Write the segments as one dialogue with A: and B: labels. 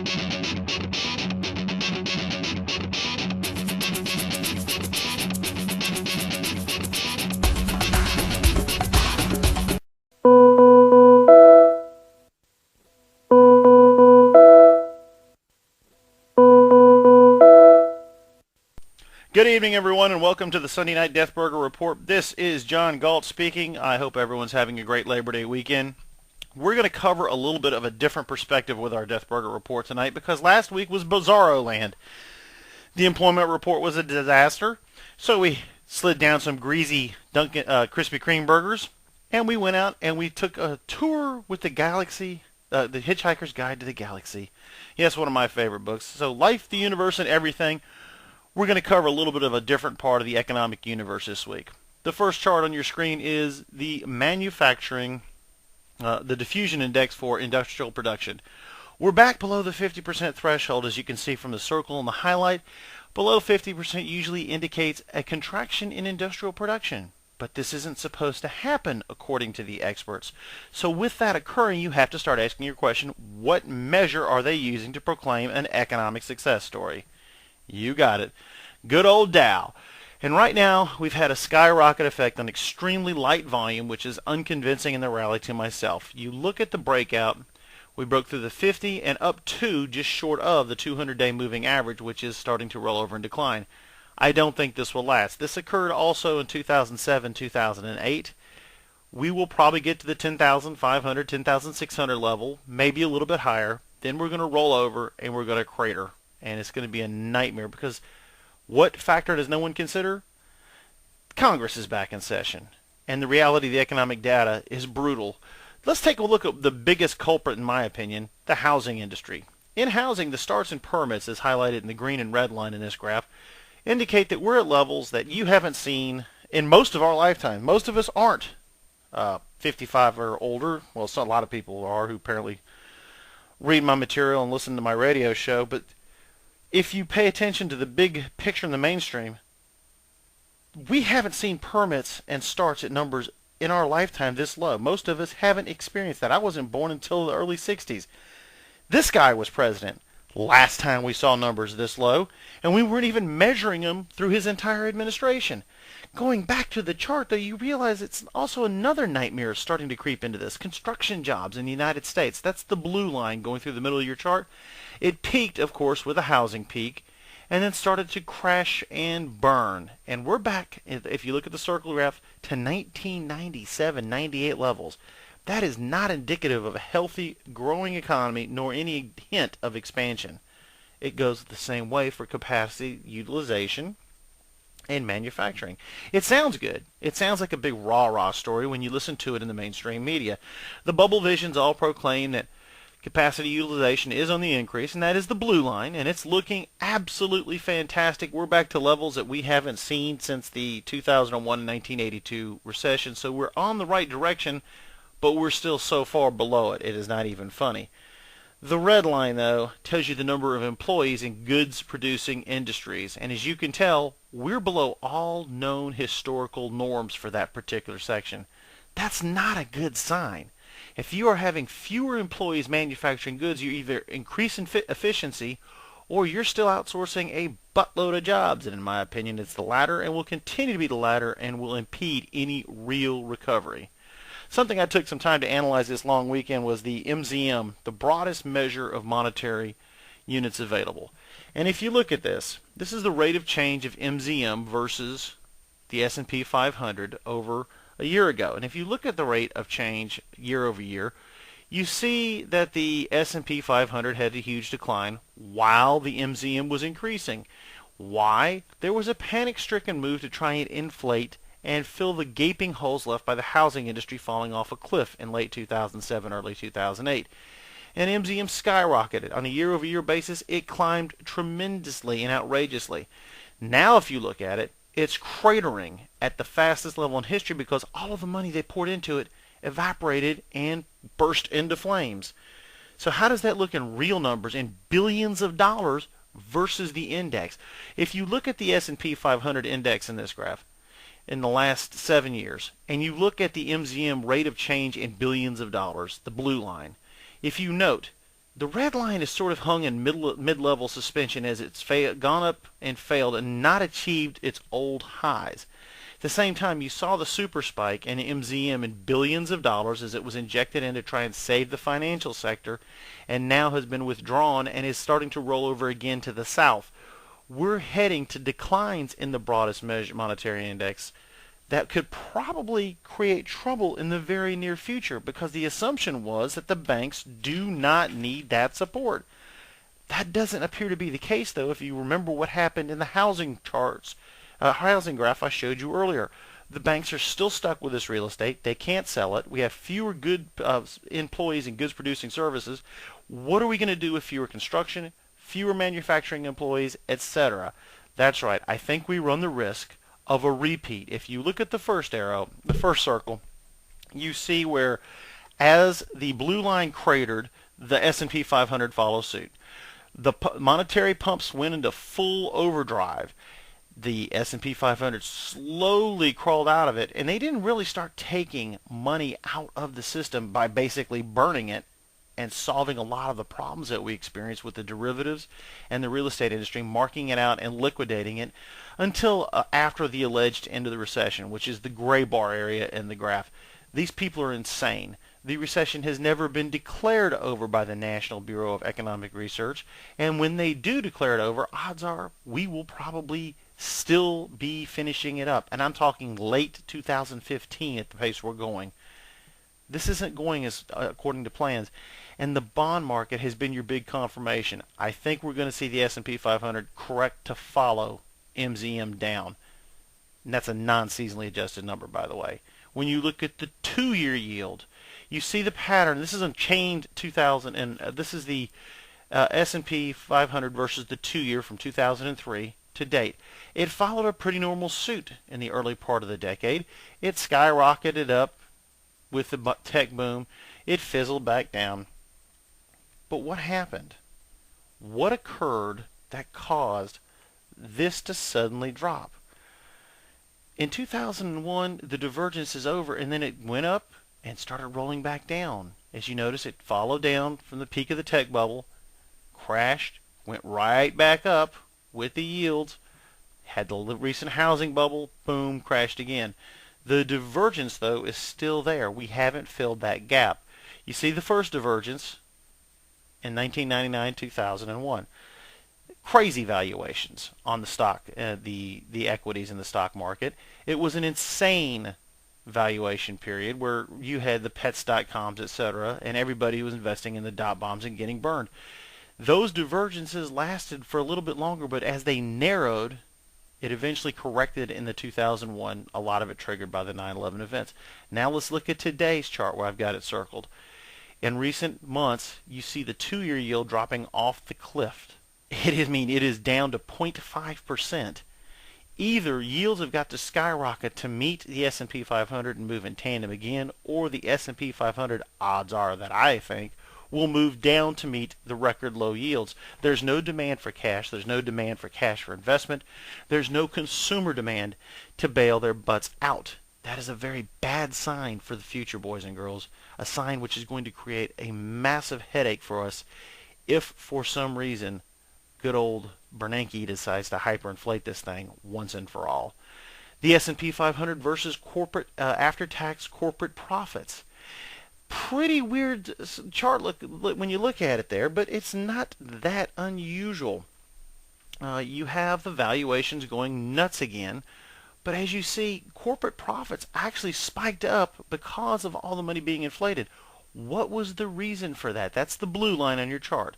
A: Good evening, everyone, and welcome to the Sunday Night Deathburger Report. This is John Galt speaking. I hope everyone's having a great Labor Day weekend. We're going to cover a little bit of a different perspective with our Deathburger Report tonight because last week was Bizarro Land. The employment report was a disaster, so we slid down some greasy Dunkin' Krispy Kreme burgers, and we went out and we took a tour with the galaxy, the Hitchhiker's Guide to the Galaxy. Yes, one of my favorite books. So Life, the Universe, and Everything. We're going to cover a little bit of a different part of the economic universe this week. The first chart on your screen is the manufacturing, the diffusion index for industrial production. We're back below the 50% threshold, as you can see from the circle and the highlight. Below 50% usually indicates a contraction in industrial production. But this isn't supposed to happen, according to the experts. So with that occurring, you have to start asking your question, what measure are they using to proclaim an economic success story? You got it. Good old Dow. And right now, we've had a skyrocket effect on extremely light volume, which is unconvincing in the rally to myself. You look at the breakout, we broke through the 50 and up to just short of the 200-day moving average, which is starting to roll over and decline. I don't think this will last. This occurred also in 2007, 2008. We will probably get to the 10,500, 10,600 level, maybe a little bit higher. Then we're going to roll over and we're going to crater. And it's going to be a nightmare because what factor does no one consider? Congress is back in session. And the reality of the economic data is brutal. Let's take a look at the biggest culprit, in my opinion, the housing industry. In housing, the starts and permits, as highlighted in the green and red line in this graph, indicate that we're at levels that you haven't seen in most of our lifetime. Most of us aren't 55 or older. Well, a lot of people are who apparently read my material and listen to my radio show, but if you pay attention to the big picture in the mainstream, we haven't seen permits and starts at numbers in our lifetime this low. Most of us haven't experienced that. I wasn't born until the early 60s. This guy was president last time we saw numbers this low, and we weren't even measuring them through his entire administration. Going back to the chart, though, you realize it's also another nightmare starting to creep into this. Construction jobs in the United States. That's the blue line going through the middle of your chart. It peaked, of course, with a housing peak, and then started to crash and burn. And we're back, if you look at the circle graph, to 1997, 98 levels. That is not indicative of a healthy, growing economy, nor any hint of expansion. It goes the same way for capacity utilization and manufacturing. It sounds good. It sounds like a big rah-rah story when you listen to it in the mainstream media. The bubble visions all proclaim that capacity utilization is on the increase, and that is the blue line, and it's looking absolutely fantastic. We're back to levels that we haven't seen since the 2001 and 1982 recession, so we're on the right direction, but we're still so far below it, it is not even funny. The red line, though, tells you the number of employees in goods-producing industries, and as you can tell, we're below all known historical norms for that particular section. That's not a good sign. If you are having fewer employees manufacturing goods, you're either increasing efficiency or you're still outsourcing a buttload of jobs. And in my opinion, it's the latter and will continue to be the latter and will impede any real recovery. Something I took some time to analyze this long weekend was the MZM, the broadest measure of monetary units available. And if you look at this, this is the rate of change of MZM versus the S&P 500 over a year ago. And if you look at the rate of change year over year, you see that the S&P 500 had a huge decline while the MZM was increasing. Why? There was a panic-stricken move to try and inflate and fill the gaping holes left by the housing industry falling off a cliff in late 2007, early 2008. And MZM skyrocketed. On a year-over-year basis, it climbed tremendously and outrageously. Now, if you look at it, it's cratering at the fastest level in history because all of the money they poured into it evaporated and burst into flames. So how does that look in real numbers, in billions of dollars versus the index? If you look at the S&P 500 index in this graph, in the last 7 years, and you look at the MZM rate of change in billions of dollars, the blue line, if you note, The red line is sort of hung in mid-level suspension as it's gone up and failed and not achieved its old highs. At the same time, you saw the super spike in MZM in billions of dollars as it was injected in to try and save the financial sector, and now has been withdrawn and is starting to roll over again to the south. We're heading to declines in the broadest measure monetary index that could probably create trouble in the very near future, because the assumption was that the banks do not need that support. That doesn't appear to be the case, though, if you remember what happened in the housing charts, housing graph I showed you earlier. The banks are still stuck with this real estate. They can't sell it. We have fewer good employees in goods producing services. What are we going to do with fewer construction, fewer manufacturing employees, etc.? That's right. I think we run the risk of a repeat. If you look at the first arrow, the first circle, you see where as the blue line cratered, the S&P 500 follows suit. The monetary pumps went into full overdrive. The S&P 500 slowly crawled out of it, and they didn't really start taking money out of the system by basically burning it and solving a lot of the problems that we experience with the derivatives and the real estate industry, marking it out and liquidating it until after the alleged end of the recession, which is the gray bar area in the graph. These people are insane. The recession has never been declared over by the National Bureau of Economic Research, and when they do declare it over, odds are we will probably still be finishing it up. And I'm talking late 2015 at the pace we're going. This isn't going as according to plans, and the bond market has been your big confirmation. I think we're going to see the S&P 500 correct to follow MZM down. And that's a non-seasonally adjusted number, by the way. When you look at the 2-year yield, you see the pattern. This is a chained 2000, and this is the S&P 500 versus the 2-year from 2003 to date. It followed a pretty normal suit in the early part of the decade. It skyrocketed up with the tech boom. It fizzled back down. But what happened? What occurred that caused this to suddenly drop? In 2001, the divergence is over, and then it went up and started rolling back down. As you notice, it followed down from the peak of the tech bubble, crashed, went right back up with the yields, had the recent housing bubble, boom, crashed again. The divergence, though, is still there. We haven't filled that gap. You see the first divergence in 1999-2001. Crazy valuations on the stock, the equities in the stock market. It was an insane valuation period where you had the pets.coms, etc., and everybody was investing in the dot bombs and getting burned. Those divergences lasted for a little bit longer, but as they narrowed, it eventually corrected in the 2001, a lot of it triggered by the 9/11 events. Now let's look at today's chart where I've got it circled. In recent months, you see the 2-year yield dropping off the cliff. It is down to 0.5%. Either yields have got to skyrocket to meet the S&P 500 and move in tandem again, or the S&P 500, odds are that I think, will move down to meet the record low yields. There's no demand for cash. There's no demand for cash for investment. There's no consumer demand to bail their butts out. That is a very bad sign for the future, boys and girls. A sign which is going to create a massive headache for us if, for some reason, good old Bernanke decides to hyperinflate this thing once and for all. The S&P 500 versus corporate after-tax corporate profits. Pretty weird chart when you look at it there, but it's not that unusual. You have the valuations going nuts again, but as you see, corporate profits actually spiked up because of all the money being inflated. What was the reason for that? That's the blue line on your chart.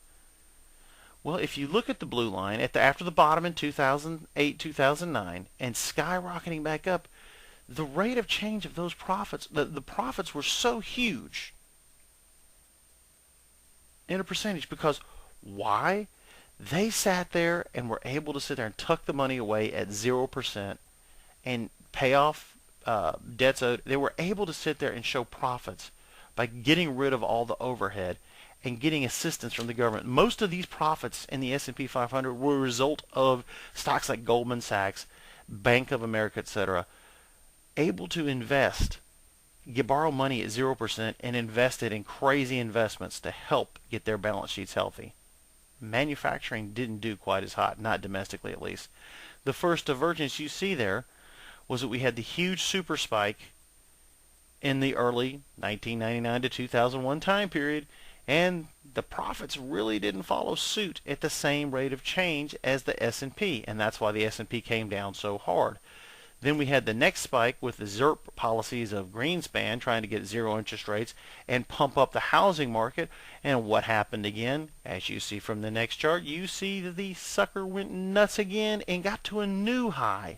A: Well, if you look at the blue line after the bottom in 2008, 2009, and skyrocketing back up, the rate of change of those profits, the profits were so huge in a percentage because why? They sat there and were able to sit there and tuck the money away at 0% and pay off debts owed. They were able to sit there and show profits by getting rid of all the overhead and getting assistance from the government. Most of these profits in the S&P 500 were a result of stocks like Goldman Sachs, Bank of America, etc., able to invest you borrow money at 0% and invest it in crazy investments to help get their balance sheets healthy. Manufacturing didn't do quite as hot, not domestically at least. The first divergence you see there was that we had the huge super spike in the early 1999 to 2001 time period, and the profits really didn't follow suit at the same rate of change as the S&P, and that's why the S&P came down so hard. Then we had the next spike with the ZIRP policies of Greenspan trying to get zero interest rates and pump up the housing market. And what happened again? As you see from the next chart, you see that the sucker went nuts again and got to a new high.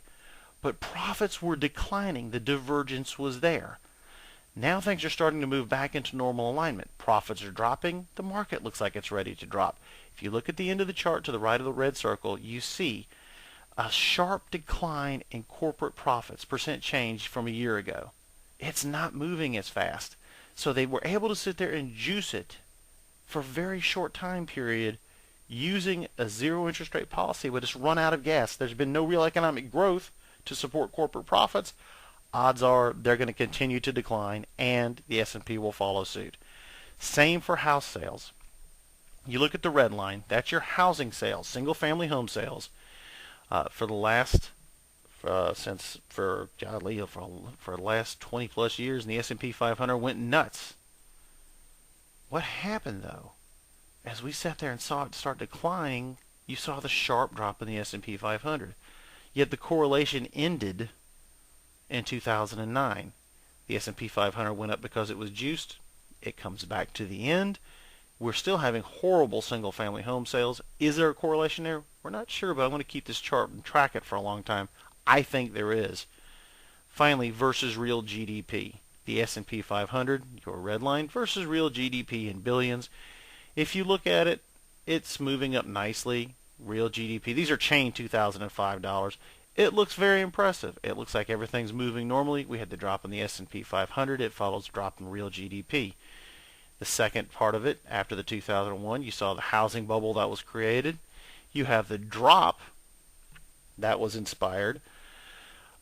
A: But profits were declining. The divergence was there. Now things are starting to move back into normal alignment. Profits are dropping. The market looks like it's ready to drop. If you look at the end of the chart to the right of the red circle, you see a sharp decline in corporate profits, percent change from a year ago. It's not moving as fast. So they were able to sit there and juice it for a very short time period using a zero interest rate policy, but it's run out of gas. There's been no real economic growth to support corporate profits. Odds are they're going to continue to decline, and the S&P will follow suit. Same for house sales. You look at the red line, that's your housing sales, single-family home sales. For the last the last 20 plus years, and the S&P 500 went nuts. What happened though? As we sat there and saw it start declining, you saw the sharp drop in the S&P 500. Yet the correlation ended in 2009. The S&P 500 went up because it was juiced. It comes back to the end. We're still having horrible single-family home sales. Is there a correlation there? We're not sure, but I'm going to keep this chart and track it for a long time. I think there is. Finally, versus real GDP. The S&P 500, your red line, versus real GDP in billions. If you look at it, it's moving up nicely. Real GDP. These are chain 2005 dollars. It looks very impressive. It looks like everything's moving normally. We had the drop in the S&P 500. It follows the drop in real GDP. The second part of it, after the 2001, you saw the housing bubble that was created. You have the drop that was inspired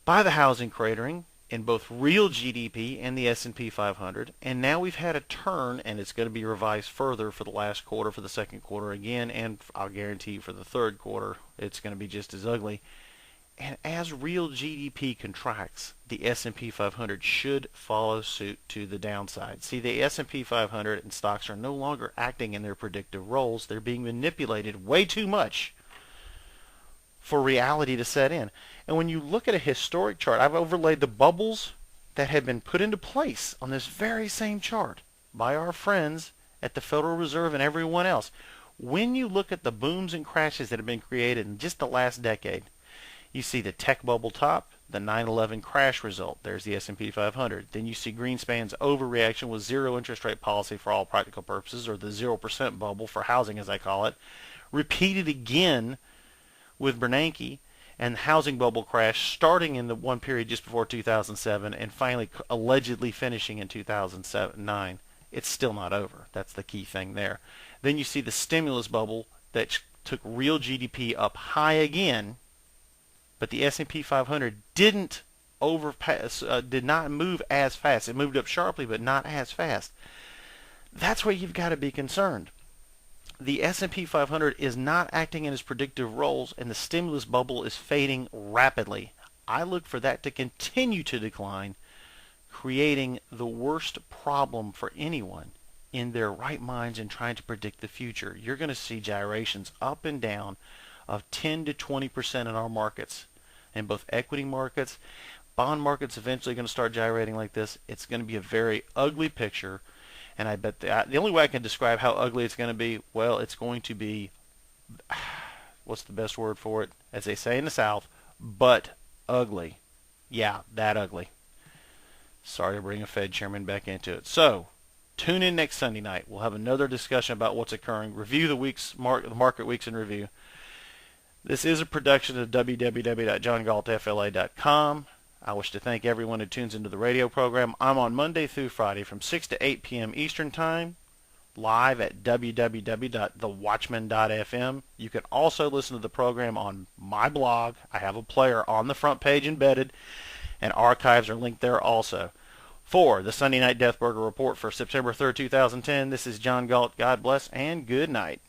A: by the housing cratering in both real GDP and the S&P 500. And now we've had a turn, and it's going to be revised further for the last quarter, for the second quarter again, and I'll guarantee you for the third quarter, it's going to be just as ugly. And as real GDP contracts, the S&P 500 should follow suit to the downside. See, the S&P 500 and stocks are no longer acting in their predictive roles. They're being manipulated way too much for reality to set in. And when you look at a historic chart, I've overlaid the bubbles that have been put into place on this very same chart by our friends at the Federal Reserve and everyone else. When you look at the booms and crashes that have been created in just the last decade, you see the tech bubble top, the 9/11 crash result. There's the S&P 500. Then you see Greenspan's overreaction with zero interest rate policy for all practical purposes, or the 0% bubble for housing, as I call it. Repeated again with Bernanke, and the housing bubble crash starting in the one period just before 2007 and finally allegedly finishing in 2009. It's still not over. That's the key thing there. Then you see the stimulus bubble that took real GDP up high again, but the S&P 500 did not move as fast. It moved up sharply, but not as fast. That's where you've got to be concerned. The S&P 500 is not acting in its predictive roles, and the stimulus bubble is fading rapidly. I look for that to continue to decline, creating the worst problem for anyone in their right minds in trying to predict the future. You're going to see gyrations up and down of 10 to 20% in our markets, in both equity markets. Bond markets eventually going to start gyrating like this. It's going to be a very ugly picture, and I bet the only way I can describe how ugly it's going to be, well, it's going to be, what's the best word for it? As they say in the South, but ugly. Yeah, that ugly. Sorry to bring a Fed chairman back into it. So, tune in next Sunday night. We'll have another discussion about what's occurring. Review the market weeks in review. This is a production of www.johngaltfla.com. I wish to thank everyone who tunes into the radio program. I'm on Monday through Friday from 6 to 8 p.m. Eastern Time, live at www.thewatchmen.fm. You can also listen to the program on my blog. I have a player on the front page embedded, and archives are linked there also. For the Sunday Night Deathburger Report for September 3rd, 2010, this is John Galt. God bless and good night.